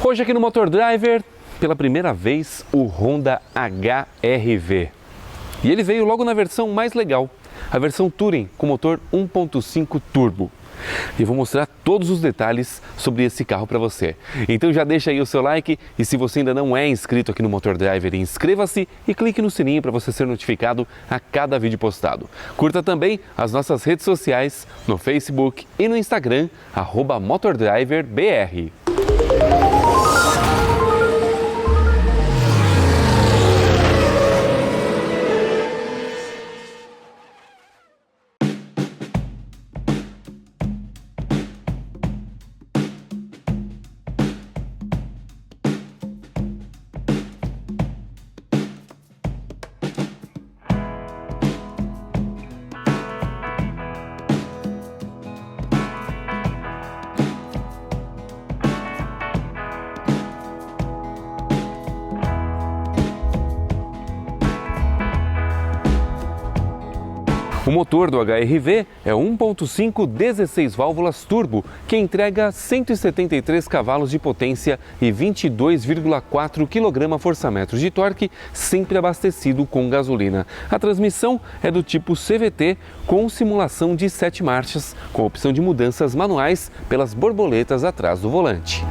Hoje aqui no Motor Driver, pela primeira vez, o Honda HR-V. E ele veio logo na versão mais legal, a versão Touring com motor 1.5 turbo. E eu vou mostrar todos os detalhes sobre esse carro para você. Então já deixa aí o seu like e se você ainda não é inscrito aqui no Motor Driver, inscreva-se e clique no sininho para você ser notificado a cada vídeo postado. Curta também as nossas redes sociais no Facebook e no Instagram, @MotorDriverBR. O motor do HR-V é 1.5 16 válvulas turbo, que entrega 173 cavalos de potência e 22,4 kgfm de torque, sempre abastecido com gasolina. A transmissão é do tipo CVT, com simulação de 7 marchas, com opção de mudanças manuais pelas borboletas atrás do volante.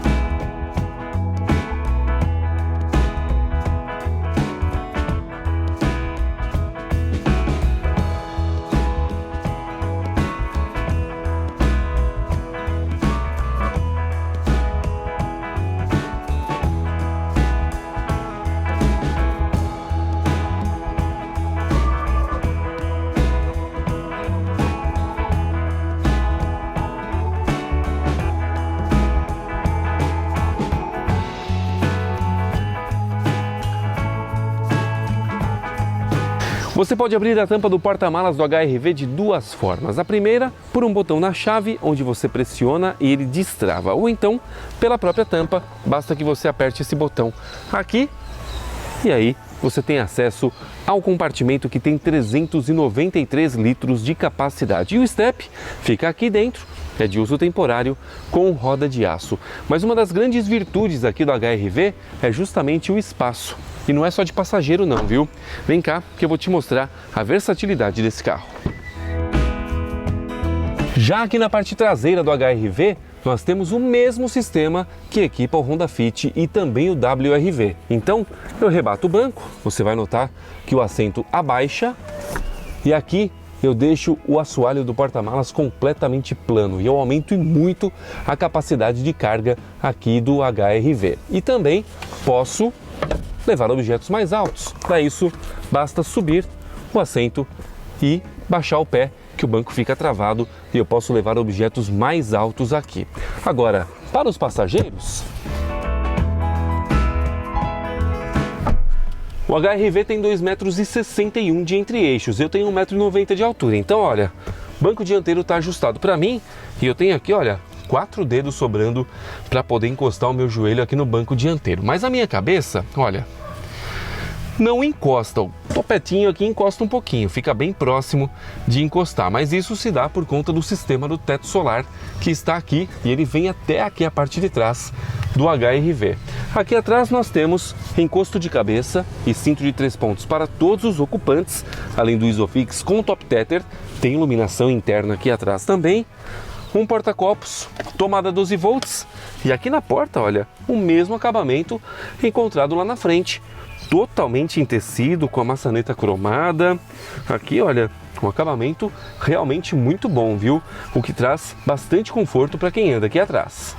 Você pode abrir a tampa do porta-malas do HR-V de duas formas. A primeira, por um botão na chave, onde você pressiona e ele destrava. Ou então, pela própria tampa, basta que você aperte esse botão aqui e aí você tem acesso ao compartimento que tem 393 litros de capacidade. E o step fica aqui dentro, é de uso temporário, com roda de aço. Mas uma das grandes virtudes aqui do HR-V é justamente o espaço. E não é só de passageiro não, viu? Vem cá que eu vou te mostrar a versatilidade desse carro. Já aqui na parte traseira do HR-V, nós temos o mesmo sistema que equipa o Honda Fit e também o WR-V. Então, eu rebato o banco, você vai notar que o assento abaixa e aqui eu deixo o assoalho do porta-malas completamente plano e eu aumento muito a capacidade de carga aqui do HR-V. E também posso levar objetos mais altos. Para isso, basta subir o assento e baixar o pé, que o banco fica travado e eu posso levar objetos mais altos aqui. Agora, para os passageiros, o HR-V tem 2,61 m de entre-eixos, eu tenho 1,90 m de altura, então olha, o banco dianteiro está ajustado para mim e eu tenho aqui, olha, 4 dedos sobrando para poder encostar o meu joelho aqui no banco dianteiro. Mas a minha cabeça, olha, não encosta, o topetinho aqui encosta um pouquinho, fica bem próximo de encostar, mas isso se dá por conta do sistema do teto solar que está aqui e ele vem até aqui a parte de trás do HR-V. Aqui atrás nós temos encosto de cabeça e cinto de 3 pontos para todos os ocupantes, além do Isofix com top tether, tem iluminação interna aqui atrás também, um porta-copos, tomada 12 volts e aqui na porta, olha, o mesmo acabamento encontrado lá na frente, totalmente em tecido, com a maçaneta cromada. Aqui, olha, um acabamento realmente muito bom, viu? O que traz bastante conforto para quem anda aqui atrás.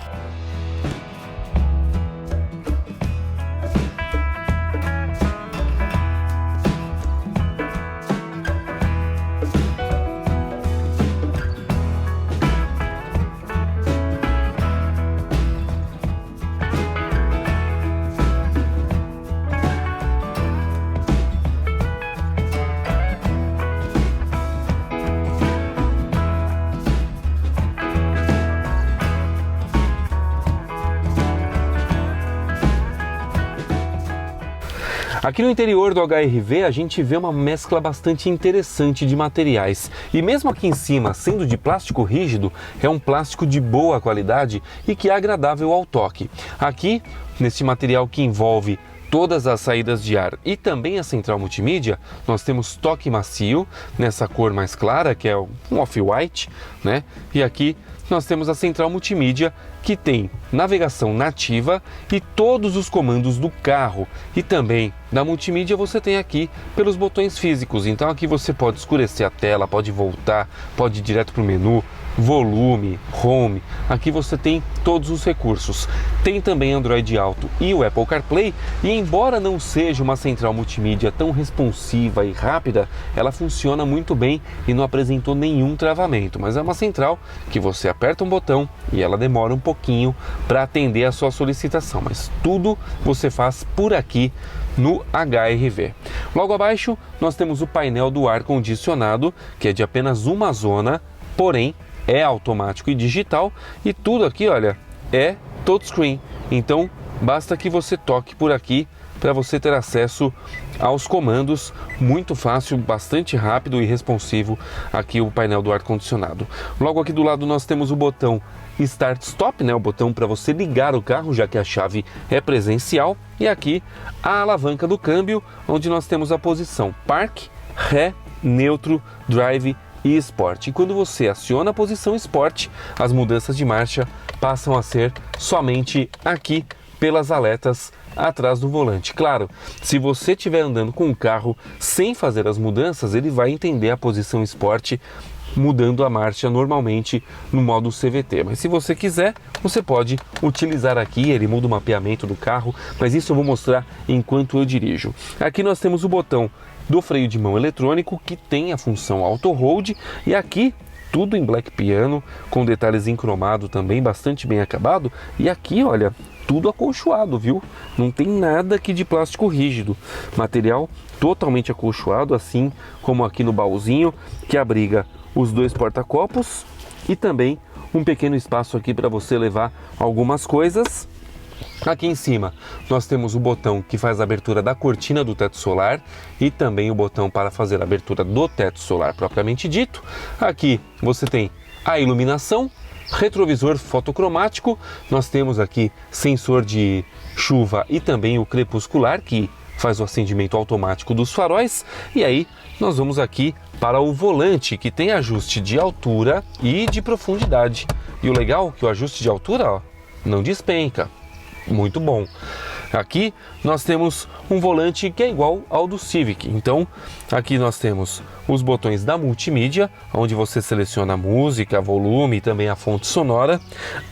Aqui no interior do HR-V a gente vê uma mescla bastante interessante de materiais. E mesmo aqui em cima, sendo de plástico rígido, é um plástico de boa qualidade e que é agradável ao toque. Aqui, neste material que envolve todas as saídas de ar e também a central multimídia, nós temos toque macio nessa cor mais clara, que é um off-white, né? E aqui nós temos a central multimídia, que tem navegação nativa e todos os comandos do carro. E também na multimídia você tem aqui pelos botões físicos. Então aqui você pode escurecer a tela, pode voltar, pode ir direto para o menu, volume, home. Aqui você tem todos os recursos. Tem também Android Auto e o Apple CarPlay. E embora não seja uma central multimídia tão responsiva e rápida, ela funciona muito bem e não apresentou nenhum travamento. Mas é uma central que você aperta um botão e ela demora um pouquinho para atender a sua solicitação. Mas tudo você faz por aqui no HR-V. Logo abaixo nós temos o painel do ar-condicionado, que é de apenas uma zona, porém é automático e digital, e tudo aqui, olha, é touchscreen. Então basta que você toque por aqui para você ter acesso aos comandos. Muito fácil, bastante rápido e responsivo aqui o painel do ar-condicionado. Logo aqui do lado nós temos o botão Start Stop, né, o botão para você ligar o carro, já que a chave é presencial. E aqui a alavanca do câmbio, onde nós temos a posição Park, Ré, Neutro, Drive e Sport. E quando você aciona a posição Sport, as mudanças de marcha passam a ser somente aqui pelas aletas atrás do volante. Claro, se você estiver andando com o carro sem fazer as mudanças, ele vai entender a posição Sport mudando a marcha normalmente no modo CVT. Mas se você quiser, você pode utilizar aqui, ele muda o mapeamento do carro, mas isso eu vou mostrar enquanto eu dirijo. Aqui nós temos o botão do freio de mão eletrônico, que tem a função Auto Hold, e aqui tudo em black piano, com detalhes em cromado também, bastante bem acabado. E aqui, olha, tudo acolchoado, viu? Não tem nada aqui de plástico rígido, material totalmente acolchoado, assim como aqui no baúzinho, que abriga os dois porta-copos e também um pequeno espaço aqui para você levar algumas coisas. Aqui em cima nós temos o botão que faz a abertura da cortina do teto solar e também o botão para fazer a abertura do teto solar propriamente dito. Aqui você tem a iluminação, retrovisor fotocromático, nós temos aqui sensor de chuva e também o crepuscular, que faz o acendimento automático dos faróis. E aí nós vamos aqui para o volante, que tem ajuste de altura e de profundidade. E o legal é que o ajuste de altura, ó, não despenca. Muito bom. Aqui nós temos um volante que é igual ao do Civic. Então aqui nós temos os botões da multimídia, onde você seleciona a música, volume e também a fonte sonora.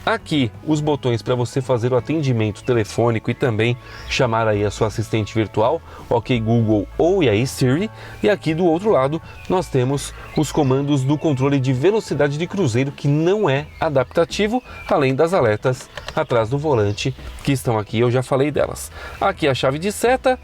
Aqui os botões para você fazer o atendimento telefônico e também chamar aí a sua assistente virtual, OK Google ou e aí Siri. E aqui do outro lado nós temos os comandos do controle de velocidade de cruzeiro, que não é adaptativo, além das aletas atrás do volante que estão aqui, eu já falei delas. Aqui a chave de seta,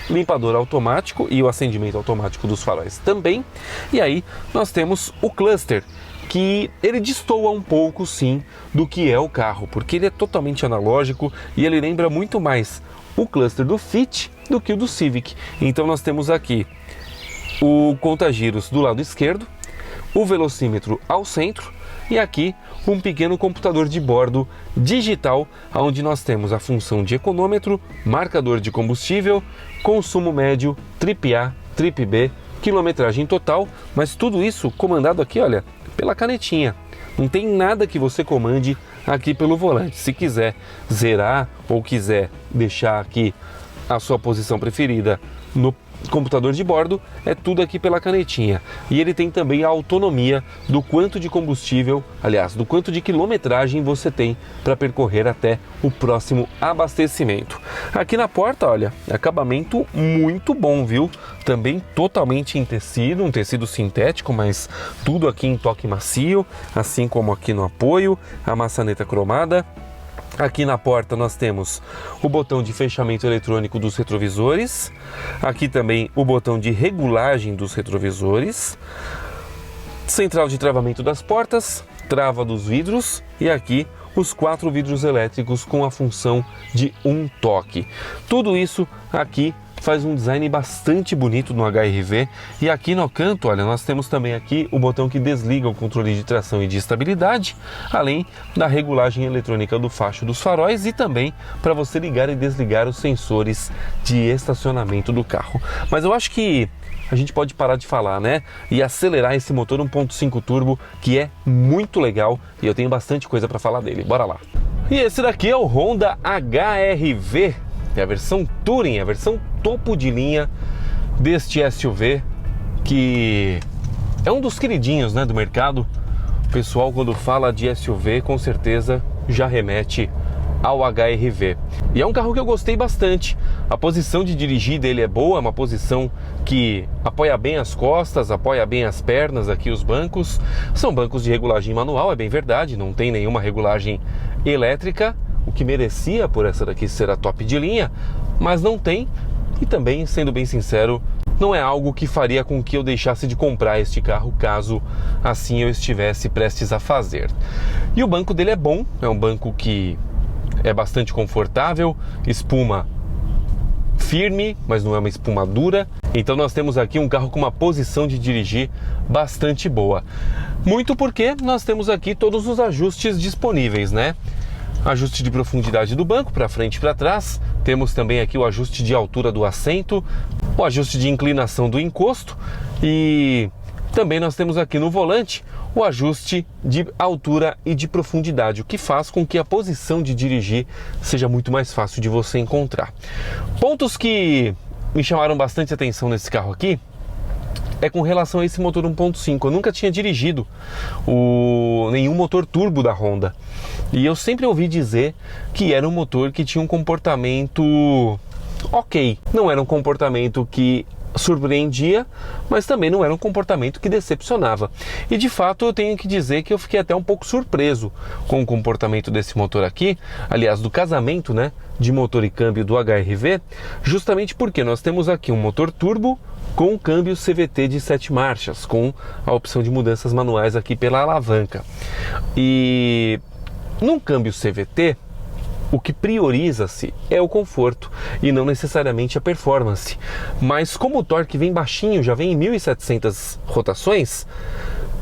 limpador automático e o acendimento automático dos faróis também. E aí nós temos o cluster, que ele destoa um pouco sim do que é o carro, porque ele é totalmente analógico e ele lembra muito mais o cluster do Fit do que o do Civic. Então nós temos aqui o conta-giros do lado esquerdo, o velocímetro ao centro e aqui um pequeno computador de bordo digital, onde nós temos a função de econômetro, marcador de combustível, consumo médio, trip A, trip B, quilometragem total, mas tudo isso comandado aqui, olha, pela canetinha. Não tem nada que você comande aqui pelo volante. Se quiser zerar ou quiser deixar aqui a sua posição preferida no computador de bordo, é tudo aqui pela canetinha. E ele tem também a autonomia do quanto de combustível, aliás, do quanto de quilometragem você tem para percorrer até o próximo abastecimento. Aqui na porta, olha, acabamento muito bom, viu? Também totalmente em tecido, um tecido sintético, mas tudo aqui em toque macio, assim como aqui no apoio, a maçaneta cromada. Aqui na porta nós temos o botão de fechamento eletrônico dos retrovisores, aqui também o botão de regulagem dos retrovisores, central de travamento das portas, trava dos vidros e aqui os 4 vidros elétricos com a função de um toque. Tudo isso aqui faz um design bastante bonito no HR-V. E aqui no canto, olha, nós temos também aqui o botão que desliga o controle de tração e de estabilidade, além da regulagem eletrônica do facho dos faróis e também para você ligar e desligar os sensores de estacionamento do carro. Mas eu acho que a gente pode parar de falar, né? E acelerar esse motor 1.5 turbo, que é muito legal e eu tenho bastante coisa para falar dele. Bora lá! E esse daqui é o Honda HR-V, é a versão Touring, a versão topo de linha deste SUV, que é um dos queridinhos, né, do mercado. O pessoal, quando fala de SUV, com certeza já remete ao HR-V. E é um carro que eu gostei bastante. A posição de dirigir dele é boa, é uma posição que apoia bem as costas, apoia bem as pernas, aqui os bancos. São bancos de regulagem manual, é bem verdade, não tem nenhuma regulagem elétrica, o que merecia por essa daqui ser a top de linha, mas não tem. E também, sendo bem sincero, não é algo que faria com que eu deixasse de comprar este carro caso assim eu estivesse prestes a fazer. E o banco dele é bom, é um banco que é bastante confortável, espuma firme, mas não é uma espuma dura. Então nós temos aqui um carro com uma posição de dirigir bastante boa. Muito porque nós temos aqui todos os ajustes disponíveis, né? Ajuste de profundidade do banco, para frente e para trás. Temos também aqui o ajuste de altura do assento, o ajuste de inclinação do encosto e também nós temos aqui no volante o ajuste de altura e de profundidade, o que faz com que a posição de dirigir seja muito mais fácil de você encontrar. Pontos que me chamaram bastante atenção nesse carro aqui é com relação a esse motor 1.5. Eu nunca tinha dirigido nenhum motor turbo da Honda e eu sempre ouvi dizer que era um motor que tinha um comportamento ok. Não era um comportamento que surpreendia, mas também não era um comportamento que decepcionava. E de fato eu tenho que dizer que eu fiquei até um pouco surpreso com o comportamento desse motor aqui, aliás, do casamento, né, de motor e câmbio do HR-V, justamente porque nós temos aqui um motor turbo com câmbio CVT de 7 marchas, com a opção de mudanças manuais aqui pela alavanca. E num câmbio CVT, o que prioriza-se é o conforto e não necessariamente a performance. Mas como o torque vem baixinho, já vem em 1.700 rotações,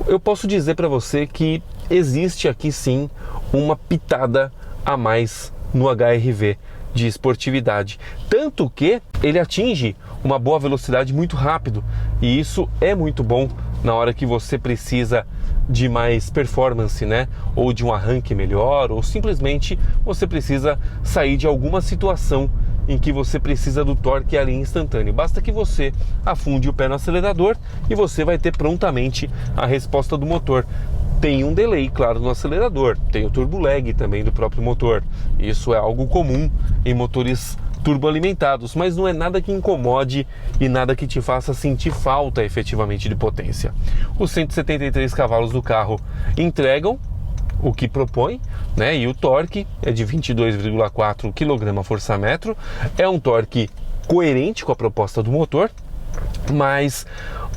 eu posso dizer para você que existe aqui sim uma pitada a mais no HR-V de esportividade. Tanto que ele atinge uma boa velocidade muito rápido e isso é muito bom na hora que você precisa de mais performance, né? Ou de um arranque melhor, ou simplesmente você precisa sair de alguma situação em que você precisa do torque ali instantâneo. Basta que você afunde o pé no acelerador e você vai ter prontamente a resposta do motor. Tem um delay, claro, no acelerador, tem o turbo lag também do próprio motor. Isso é algo comum em motores turboalimentados, mas não é nada que incomode e nada que te faça sentir falta efetivamente de potência. Os 173 cavalos do carro entregam o que propõe, né? E o torque é de 22,4 kgfm. É um torque coerente com a proposta do motor, mas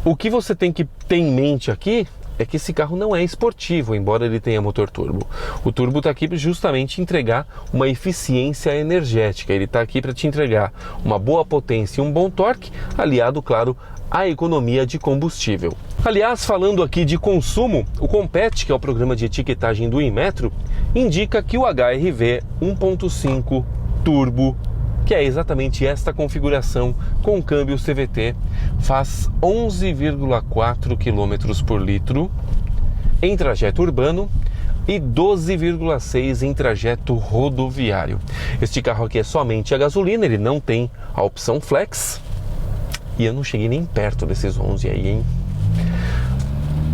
o que você tem que ter em mente aqui é que esse carro não é esportivo, embora ele tenha motor turbo. O turbo está aqui para justamente entregar uma eficiência energética, ele está aqui para te entregar uma boa potência e um bom torque, aliado, claro, à economia de combustível. Aliás, falando aqui de consumo, o Compete, que é o programa de etiquetagem do Inmetro, indica que o HR-V 1.5 turbo, que é exatamente esta configuração com câmbio CVT, faz 11,4 km por litro em trajeto urbano e 12,6 em trajeto rodoviário. Este carro aqui é somente a gasolina, ele não tem a opção Flex e eu não cheguei nem perto desses 11 aí, hein?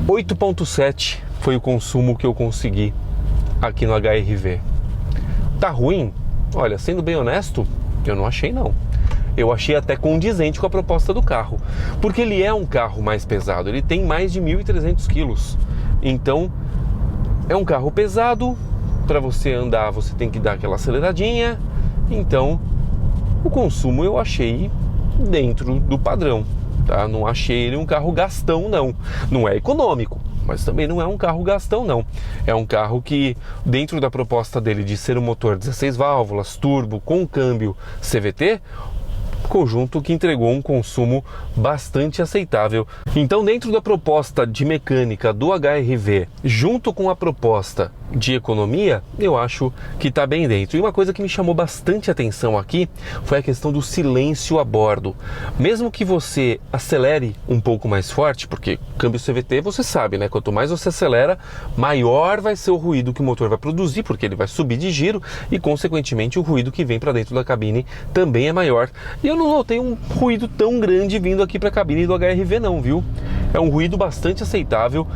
8,7 foi o consumo que eu consegui aqui no HR-V. Tá ruim? Olha, sendo bem honesto, eu não achei não. Eu achei até condizente com a proposta do carro, porque ele é um carro mais pesado, ele tem mais de 1.300 quilos. Então, é um carro pesado, para você andar você tem que dar aquela aceleradinha, então o consumo eu achei dentro do padrão, tá? Não achei ele um carro gastão não, não é econômico, mas também não é um carro gastão não, é um carro que dentro da proposta dele de ser um motor 16 válvulas, turbo, com câmbio CVT, conjunto que entregou um consumo bastante aceitável. Então, dentro da proposta de mecânica do HR-V, junto com a proposta de economia, eu acho que está bem dentro. E uma coisa que me chamou bastante atenção aqui foi a questão do silêncio a bordo. Mesmo que você acelere um pouco mais forte, porque câmbio CVT você sabe, né? Quanto mais você acelera, maior vai ser o ruído que o motor vai produzir, porque ele vai subir de giro e, consequentemente, o ruído que vem para dentro da cabine também é maior. E eu não notei um ruído tão grande vindo aqui para a cabine do HR-V não, viu? É um ruído bastante aceitável,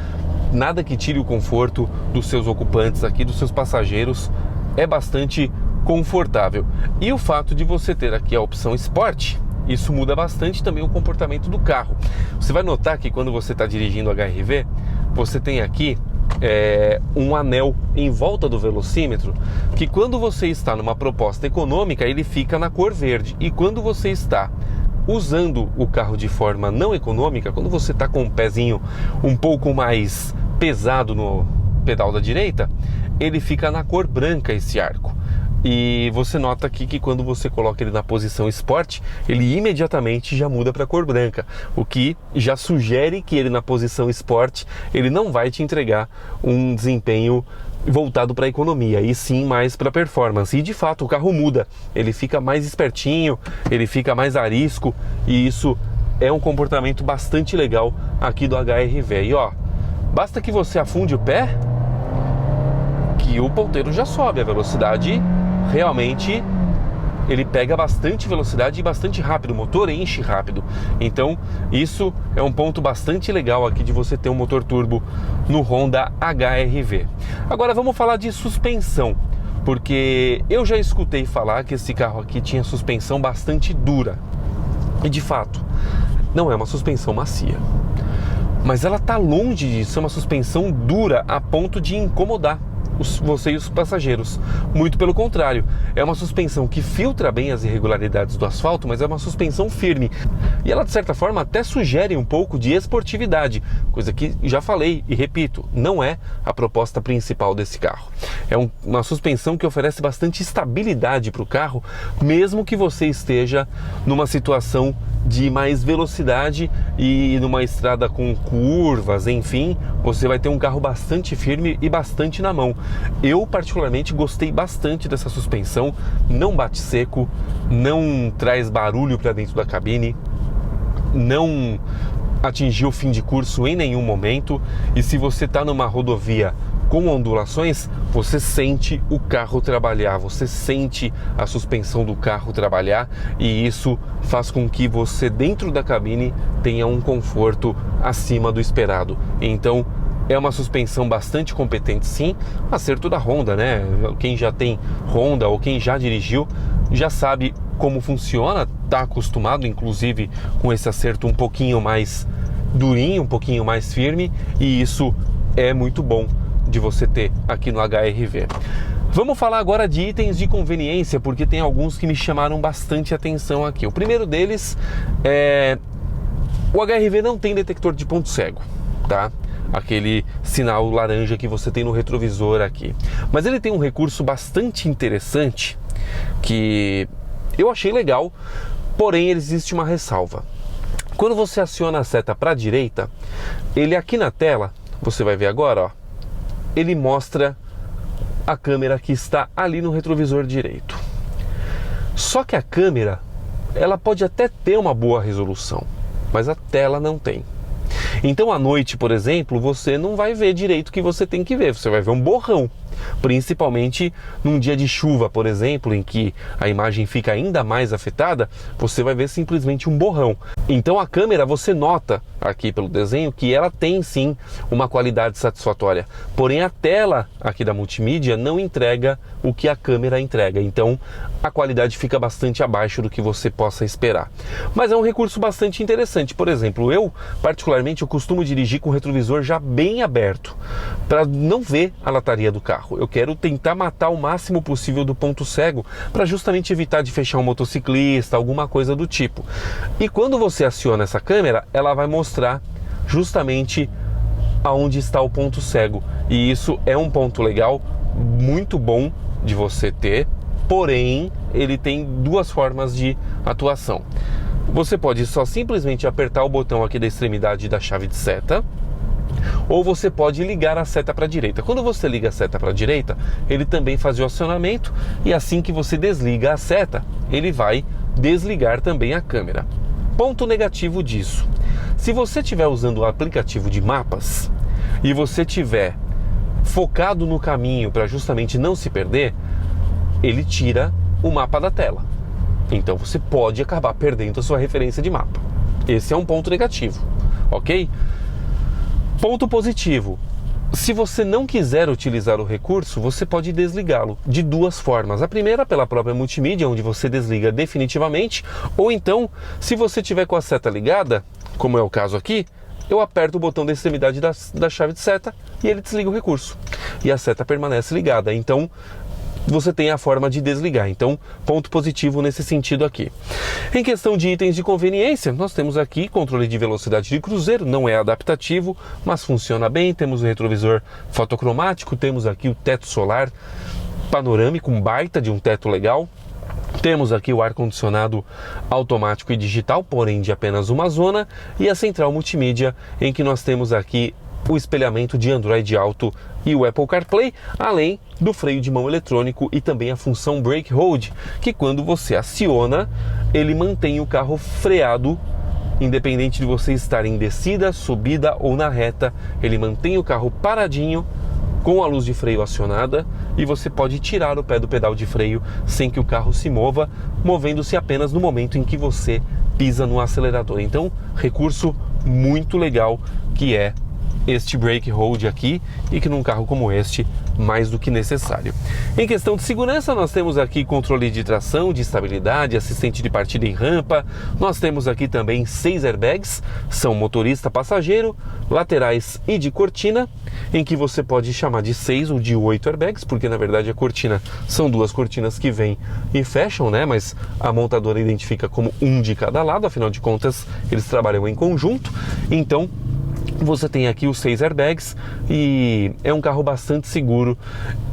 nada que tire o conforto dos seus ocupantes aqui, dos seus passageiros, é bastante confortável. E o fato de você ter aqui a opção Sport, isso muda bastante também o comportamento do carro. Você vai notar que quando você está dirigindo o HR-V, você tem aqui um anel em volta do velocímetro, que quando você está numa proposta econômica, ele fica na cor verde, e quando você está usando o carro de forma não econômica, quando você está com o pezinho um pouco mais pesado no pedal da direita, ele fica na cor branca, esse arco. E você nota aqui que quando você coloca ele na posição Sport, ele imediatamente já muda para a cor branca, o que já sugere que ele na posição Sport, ele não vai te entregar um desempenho voltado para a economia, e sim mais para performance. E de fato o carro muda, ele fica mais espertinho, ele fica mais arisco, e isso é um comportamento bastante legal aqui do HR-V. E ó, basta que você afunde o pé que o ponteiro já sobe, a velocidade realmente ele pega bastante velocidade e bastante rápido, o motor enche rápido. Então isso é um ponto bastante legal aqui de você ter um motor turbo no Honda HR-V. Agora vamos falar de suspensão, porque eu já escutei falar que esse carro aqui tinha suspensão bastante dura, e de fato não é uma suspensão macia, mas ela está longe de ser uma suspensão dura a ponto de incomodar você e os passageiros. Muito pelo contrário, é uma suspensão que filtra bem as irregularidades do asfalto, mas é uma suspensão firme, e ela de certa forma até sugere um pouco de esportividade, coisa que já falei e repito, não é a proposta principal desse carro. É uma suspensão que oferece bastante estabilidade para o carro, mesmo que você esteja numa situação de mais velocidade e numa estrada com curvas, enfim, você vai ter um carro bastante firme e bastante na mão. Eu particularmente gostei bastante dessa suspensão, não bate seco, não traz barulho para dentro da cabine, não atingiu o fim de curso em nenhum momento, e se você está numa rodovia com ondulações, você sente o carro trabalhar, você sente a suspensão do carro trabalhar, e isso faz com que você dentro da cabine tenha um conforto acima do esperado. Então é uma suspensão bastante competente, sim, acerto da Honda, né? Quem já tem Honda ou quem já dirigiu já sabe como funciona, está acostumado inclusive com esse acerto um pouquinho mais durinho, um pouquinho mais firme, e isso é muito bom de você ter aqui no HR-V. Vamos falar agora de itens de conveniência, porque tem alguns que me chamaram bastante atenção aqui. O primeiro deles é o HR-V não tem detector de ponto cego, tá? Aquele sinal laranja que você tem no retrovisor aqui. Mas ele tem um recurso bastante interessante que eu achei legal, porém existe uma ressalva. Quando você aciona a seta para a direita, ele aqui na tela, você vai ver agora, ó, ele mostra a câmera que está ali no retrovisor direito. Só que a câmera, ela pode até ter uma boa resolução, mas a tela não tem. Então à noite, por exemplo, você não vai ver direito o que você tem que ver, você vai ver um borrão. Principalmente num dia de chuva, por exemplo, em que a imagem fica ainda mais afetada, você vai ver simplesmente um borrão. Então a câmera, você nota aqui pelo desenho que ela tem sim uma qualidade satisfatória, porém a tela aqui da multimídia não entrega o que a câmera entrega, então a qualidade fica bastante abaixo do que você possa esperar. Mas é um recurso bastante interessante. Por exemplo, eu particularmente eu costumo dirigir com o retrovisor já bem aberto, para não ver a lataria do carro. Eu quero tentar matar o máximo possível do ponto cego, para justamente evitar de fechar um motociclista, alguma coisa do tipo. E quando você aciona essa câmera, ela vai mostrar justamente aonde está o ponto cego. E isso é um ponto legal, muito bom de você ter, porém ele tem duas formas de atuação. Você pode só simplesmente apertar o botão aqui da extremidade da chave de seta, ou você pode ligar a seta para a direita. Quando você liga a seta para a direita, ele também faz o acionamento, e assim que você desliga a seta, ele vai desligar também a câmera. Ponto negativo disso: se você estiver usando o aplicativo de mapas e você estiver focado no caminho para justamente não se perder, ele tira o mapa da tela. Então você pode acabar perdendo a sua referência de mapa. Esse é um ponto negativo, ok? Ponto positivo: se você não quiser utilizar o recurso, você pode desligá-lo de duas formas. A primeira, pela própria multimídia, onde você desliga definitivamente, ou então, se você tiver com a seta ligada, como é o caso aqui, eu aperto o botão da extremidade da chave de seta e ele desliga o recurso. E a seta permanece ligada. Então, você tem a forma de desligar. Então, ponto positivo nesse sentido aqui. Em questão de itens de conveniência, nós temos aqui controle de velocidade de cruzeiro, não é adaptativo, mas funciona bem. Temos o retrovisor fotocromático, temos aqui o teto solar panorâmico, um baita de um teto legal. Temos aqui o ar-condicionado automático e digital, porém de apenas uma zona, e a central multimídia, em que nós temos aqui o espelhamento de Android Auto e o Apple CarPlay, além do freio de mão eletrônico e também a função Brake Hold, que quando você aciona, ele mantém o carro freado, independente de você estar em descida, subida ou na reta, ele mantém o carro paradinho, com a luz de freio acionada, e você pode tirar o pé do pedal de freio sem que o carro se mova, movendo-se apenas no momento em que você pisa no acelerador. Então, recurso muito legal que é este brake hold aqui, e que num carro como este, mais do que necessário. Em questão de segurança, nós temos aqui controle de tração, de estabilidade, assistente de partida em rampa. Nós temos aqui também 6 airbags, são motorista, passageiro, laterais e de cortina, em que você pode chamar de 6 ou de 8 airbags, porque na verdade a cortina são duas cortinas que vêm e fecham, né? Mas a montadora identifica como um de cada lado, afinal de contas eles trabalham em conjunto. Então você tem aqui os 6 airbags e é um carro bastante seguro.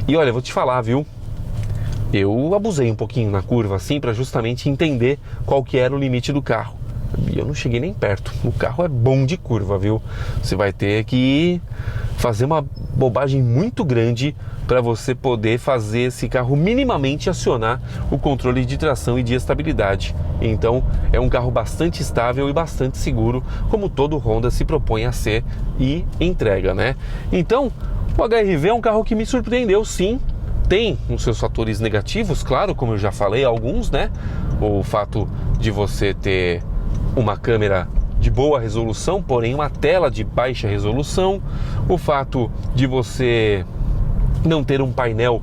E olha, vou te falar, viu? Eu abusei um pouquinho na curva assim para justamente entender qual que era o limite do carro. E eu não cheguei nem perto. O carro é bom de curva, viu? Você vai ter que fazer uma bobagem muito grande para você poder fazer esse carro minimamente acionar o controle de tração e de estabilidade. Então é um carro bastante estável e bastante seguro, como todo Honda se propõe a ser e entrega, né? Então o HR-V é um carro que me surpreendeu, sim. Tem os seus fatores negativos, claro, como eu já falei, alguns, né? O fato de você ter uma câmera de boa resolução, porém uma tela de baixa resolução, o fato de você não ter um painel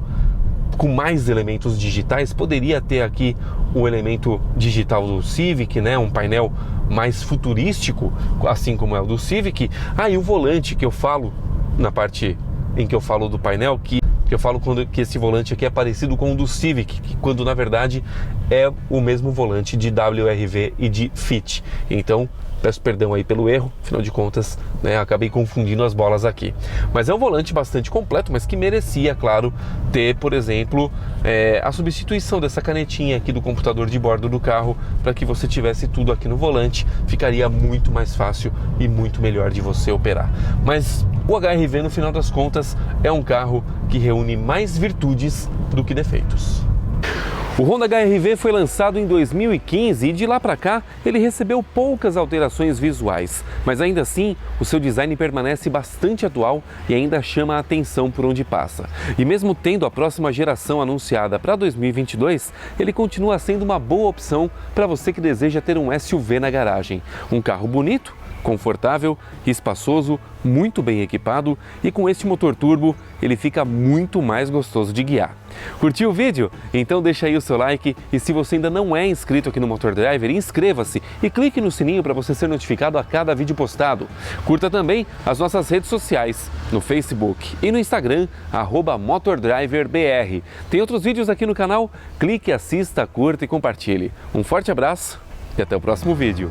com mais elementos digitais. Poderia ter aqui o elemento digital do Civic, né? Um painel mais futurístico, assim como é o do Civic. E o volante, que eu falo na parte em que eu falo do painel, que eu falo que esse volante aqui é parecido com o do Civic, quando na verdade é o mesmo volante de WRV e de Fit. Então peço perdão aí pelo erro, afinal de contas, né, acabei confundindo as bolas aqui. Mas é um volante bastante completo, mas que merecia, claro, ter, por exemplo, a substituição dessa canetinha aqui do computador de bordo do carro, para que você tivesse tudo aqui no volante. Ficaria muito mais fácil e muito melhor de você operar. Mas o HR-V, no final das contas, é um carro que reúne mais virtudes do que defeitos. O Honda HR-V foi lançado em 2015 e de lá para cá ele recebeu poucas alterações visuais, mas ainda assim o seu design permanece bastante atual e ainda chama a atenção por onde passa. E mesmo tendo a próxima geração anunciada para 2022, ele continua sendo uma boa opção para você que deseja ter um SUV na garagem. Um carro bonito, confortável, espaçoso, muito bem equipado, e com este motor turbo ele fica muito mais gostoso de guiar. Curtiu o vídeo? Então deixa aí o seu like, e se você ainda não é inscrito aqui no Motor Driver, inscreva-se e clique no sininho para você ser notificado a cada vídeo postado. Curta também as nossas redes sociais, no Facebook e no Instagram, @MotorDriverBR. Tem outros vídeos aqui no canal, clique, assista, curta e compartilhe. Um forte abraço e até o próximo vídeo.